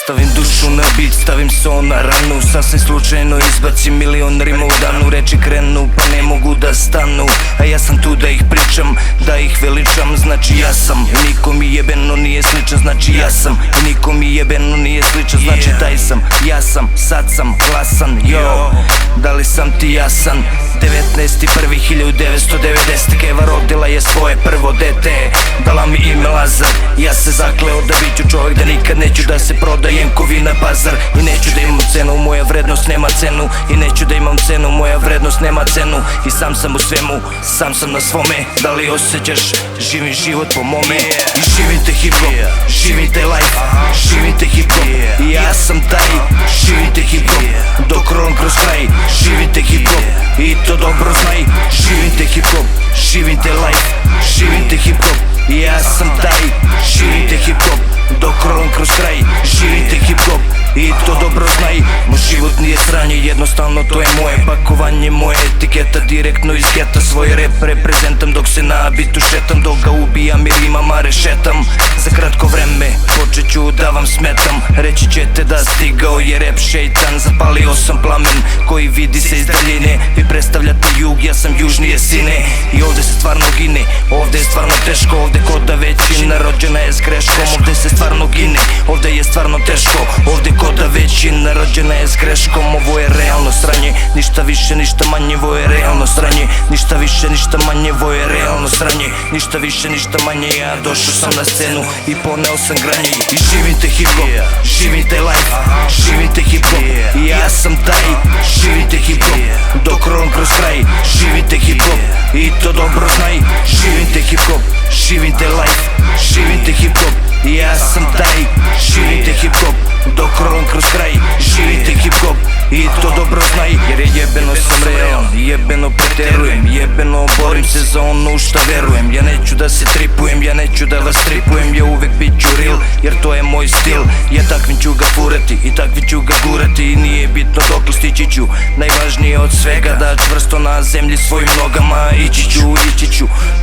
Stavim dušu na bit, stavim son na ranu. Sasvim slučajno izbacim milion rima u danu. Reči krenu pa ne mogu da stanu, a ja sam tu da ih pričam, da ih veličam. Znači ja sam i niko mi jebeno nije sličan. Znači ja sam i niko mi jebeno nije sličan. Znači taj sam, ja sam, sad sam glasan. Yo, da li sam ti jasan? 19.1.1990 Keva rodila je svoje prvo dete. Dala mi ime Lazar. Ja se zakleo da bit ću čovjek, da nikad neću da se prodajem ko vina pazar. I neću da imam cenu, moja vrednost nema cenu. I neću da imam cenu, moja vrednost nema cenu. I sam sam u svemu, sam sam na svome. Da li osjećaš, živim život po mome. I živim te hip-hop, živim te life, živim te hip-hop. I ja sam taj, živim te hip-hop dok rolam kroz kraj. Živim te hip-hop i to dobro znaj. Živim te hip-hop, živim te life, živim te hip-hop. I ja sam taj, živim te hip-hop dok rolam kroz kraj. Živim te hip-hop i to dobro znaj. Moj život nije sranje, jednostavno to je moje pakovanje, moja etiketa direktno iz geta. Svoj rep reprezentam dok se na bitu šetam, dok ga ubijam i rimama rešetam. Za kratko vreme počet ću da vam smetam. Reći ćete da stigao je rep šeitan. Zapalio sam plamen koji vidi se iz daljine. Vi predstavljate jug, ja sam južnije sine. I ovde se stvarno gine, ovde je stvarno teško. Ovde ko da većina rođena je s greškom. Ovde se stvarno gine, ovde je stvarno teško. Ovde ko da većina rođena je s greškom. Ovo je realno sranje, ništa više, ništa manje. Ovo je realno sranje, ništa više, ništa manje. Ovo je realno sranje, ništa više, ništa manje. Ja došao sam na scenu i poneo sam granje. I živim te hip-hop, živim te life, živim te hip-hop. I ja sam taj, živim te hip-hop dok rolam kroz kraj. Živim te hip-hop i to dobro znaj. Živim te hip-hop, živim te life, živim te hip-hop. I ja sam taj, živim te hip-hop dok rolam kroz kraj. Živim te hip-hop i to dobro znaj. Jer je jebeno sam realan, jebeno preterujem, jebeno borim se za ono u šta verujem. Ja neću da se tripujem, ja neću da vas tripujem. Ja uvek bit ću real, jer to je moj stil. Ja takvim ću ga furati i takvim ću ga gurati. I nije bitno dok stići ću, najvažnije od svega da čvrsto na zemlji svojim nogama ići ću,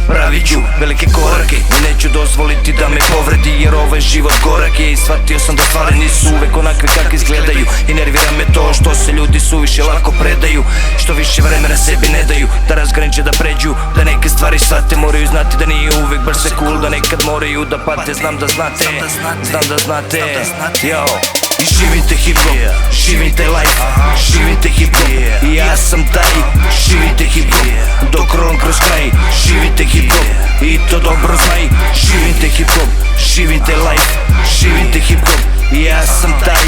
pravit ću velike korake. I neću dozvoliti da me povredi, jer ovaj život gorak je. I shvatio sam da stvari nisu uvek onakve kak izgledaju. I nervira me to što se ljudi suviše lako predaju, što više vremena sebi ne daju da razgraniče, da pređu, da neke stvari shvate. Moraju znati da nije uvek baš sve cool, da nekad moraju da pate. Znam da znate, znam da znate, yo. I živim te hip-hop, živim te life, živim te hip-hop. I ja sam taj, živim te hip-hop dok rolam kroz kraj. Živim te hip-hop i to dobro znaj. Živim te hip-hop, živim te life, živim te hip-hop. I ja sam taj,